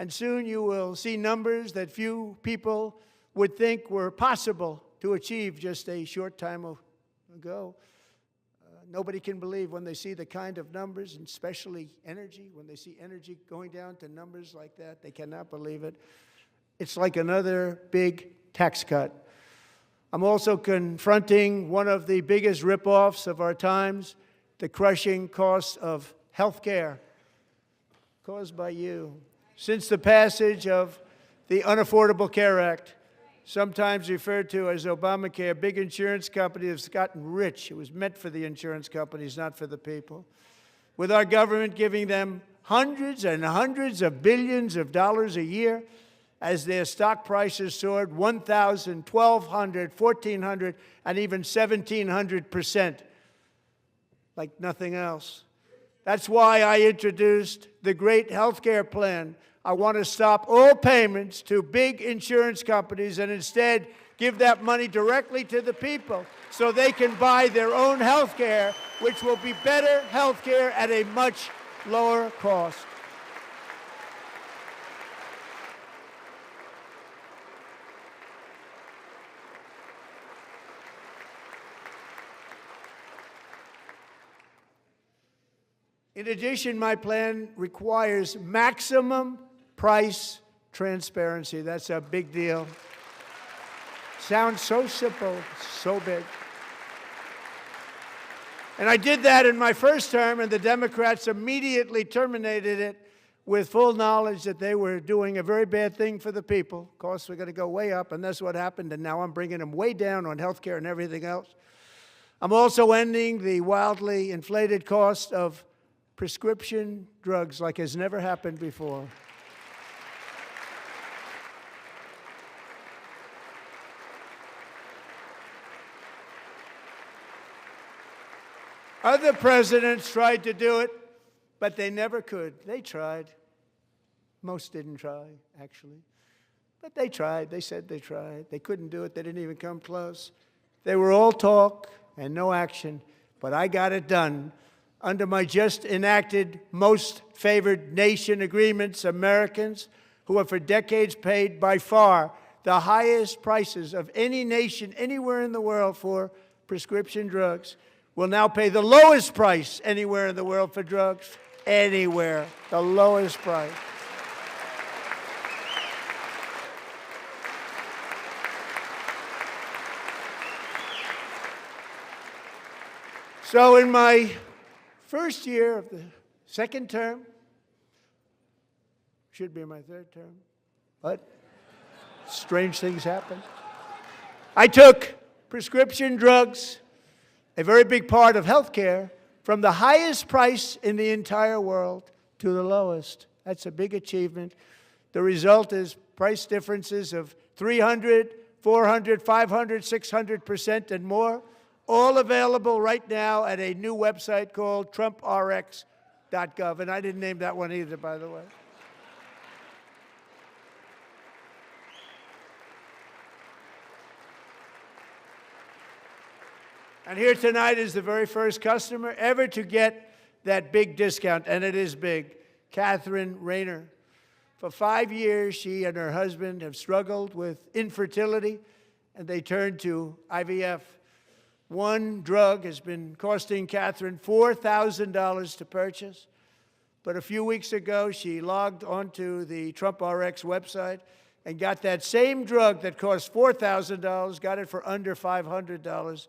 And soon you will see numbers that few people would think were possible to achieve just a short time ago. Nobody can believe when they see the kind of numbers, and especially energy, when they see energy going down to numbers like that, they cannot believe it. It's like another big tax cut. I'm also confronting one of the biggest ripoffs of our times, the crushing cost of health care caused by you. Since the passage of the Unaffordable Care Act, sometimes referred to as Obamacare, big insurance companies have gotten rich. It was meant for the insurance companies, not for the people. With our government giving them hundreds and hundreds of billions of dollars a year as their stock prices soared 1,000, 1,200, 1,400, and even 1,700%, like nothing else. That's why I introduced the great health care plan. I want to stop all payments to big insurance companies and instead give that money directly to the people so they can buy their own health care, which will be better health care at a much lower cost. In addition, my plan requires maximum price transparency. That's a big deal. Sounds so simple, so big. And I did that in my first term, and the Democrats immediately terminated it with full knowledge that they were doing a very bad thing for the people. Costs were going to go way up, and that's what happened, and now I'm bringing them way down on health care and everything else. I'm also ending the wildly inflated cost of prescription drugs like has never happened before. Other presidents tried to do it, but they never could. They tried. Most didn't try, actually. But they tried. They said they tried. They couldn't do it. They didn't even come close. They were all talk and no action, but I got it done. Under my just enacted most favored nation agreements, Americans who have for decades paid by far the highest prices of any nation anywhere in the world for prescription drugs will now pay the lowest price anywhere in the world for drugs. Anywhere, the lowest price. So in my first year of the second term, should be my third term, but strange things happen. I took prescription drugs, a very big part of health care, from the highest price in the entire world to the lowest. That's a big achievement. The result is price differences of 300, 400, 500, 600% and more, all available right now at a new website called TrumpRx.gov. And I didn't name that one either, by the way. And here tonight is the very first customer ever to get that big discount, and it is big, Catherine Rayner. For 5 years, she and her husband have struggled with infertility, and they turned to IVF. One drug has been costing Catherine $4,000 to purchase, but a few weeks ago, she logged onto the TrumpRx website and got that same drug that cost $4,000, got it for under $500.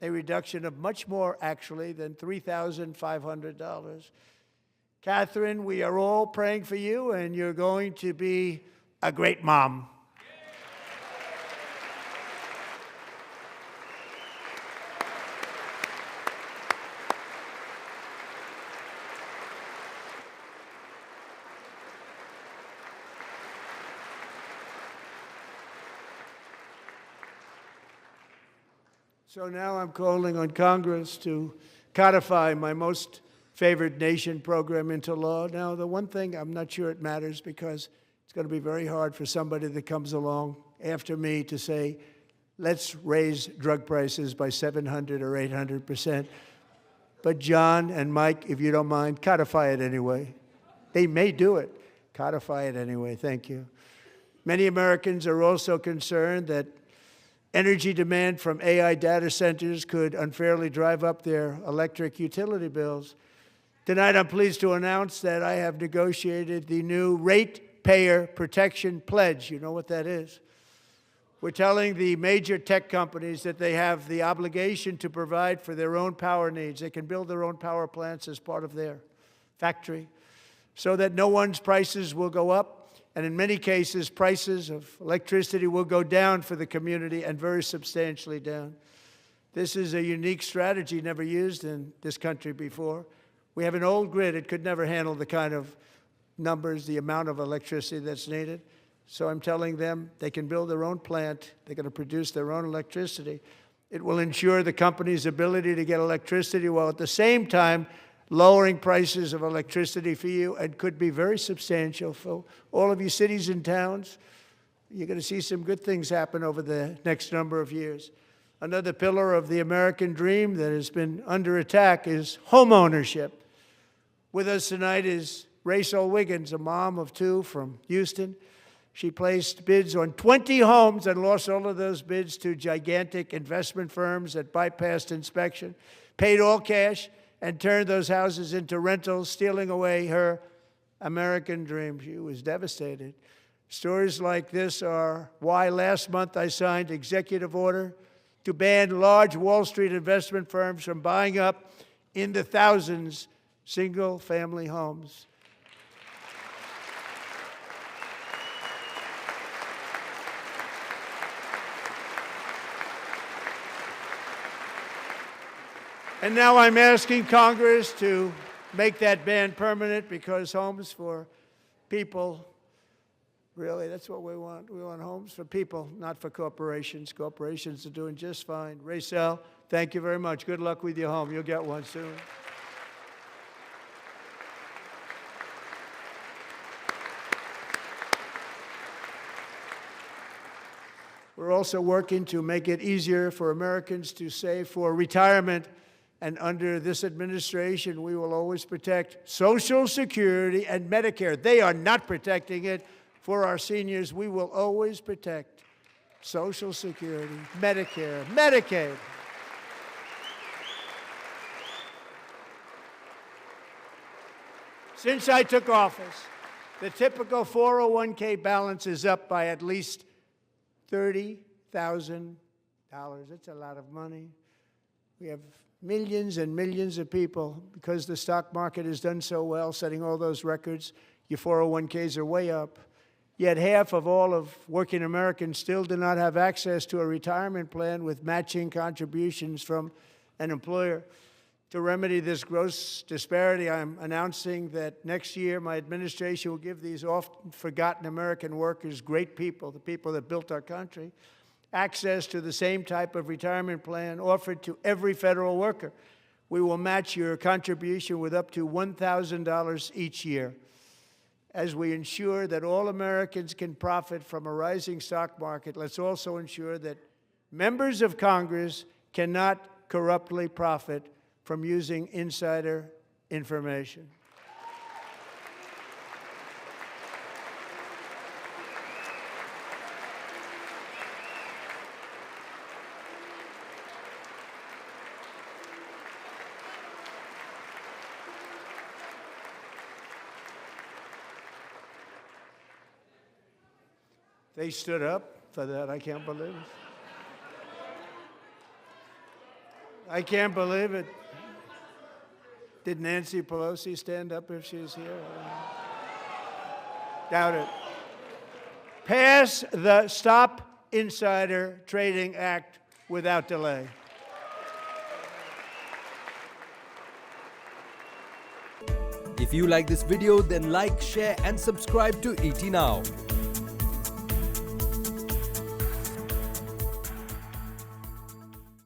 A reduction of much more, actually, than $3,500. Catherine, we are all praying for you, and you're going to be a great mom. So now I'm calling on Congress to codify my most favored nation program into law. Now, the one thing, I'm not sure it matters because it's going to be very hard for somebody that comes along after me to say, let's raise drug prices by 700 or 800%. But John and Mike, if you don't mind, codify it anyway. They may do it. codify it anyway. Thank you. Many Americans are also concerned that energy demand from AI data centers could unfairly drive up their electric utility bills. Tonight, I'm pleased to announce that I have negotiated the new Ratepayer Protection Pledge. You know what that is? We're telling the major tech companies that they have the obligation to provide for their own power needs. They can build their own power plants as part of their factory so that no one's prices will go up. And in many cases, prices of electricity will go down for the community, and very substantially down. This is a unique strategy never used in this country before. We have an old grid. It could never handle the kind of numbers, the amount of electricity that's needed. So I'm telling them they can build their own plant. They're going to produce their own electricity. It will ensure the company's ability to get electricity while at the same time lowering prices of electricity for you, and could be very substantial for all of you cities and towns. You're going to see some good things happen over the next number of years. Another pillar of the American dream that has been under attack is home ownership. With us tonight is Rachel Wiggins, a mom of two from Houston. She placed bids on 20 homes and lost all of those bids to gigantic investment firms that bypassed inspection, paid all cash, and turned those houses into rentals, stealing away her American dream. She was devastated. Stories like this are why last month I signed executive order to ban large Wall Street investment firms from buying up in the thousands single-family homes. And now I'm asking Congress to make that ban permanent, because homes for people, really, that's what we want. We want homes for people, not for corporations. Corporations are doing just fine. Rachel, thank you very much. Good luck with your home. You'll get one soon. We're also working to make it easier for Americans to save for retirement. And under this administration, we will always protect Social Security and Medicare. They are not protecting it for our seniors. We will always protect Social Security, Medicare, Medicaid. Since I took office, the typical 401k balance is up by at least $30,000. That's a lot of money. We have millions and millions of people, because the stock market has done so well, setting all those records. Your 401ks are way up. Yet half of all of working Americans still do not have access to a retirement plan with matching contributions from an employer. To remedy this gross disparity, I'm announcing that next year my administration will give these often forgotten American workers, great people, the people that built our country, access to the same type of retirement plan offered to every federal worker. We will match your contribution with up to $1,000 each year. As we ensure that all Americans can profit from a rising stock market, let's also ensure that members of Congress cannot corruptly profit from using insider information. They stood up for that. I can't believe it. I can't believe it. Did Nancy Pelosi stand up if she's here? Doubt it. Pass the Stop Insider Trading Act without delay. If you like this video, then like, share and subscribe to ET Now.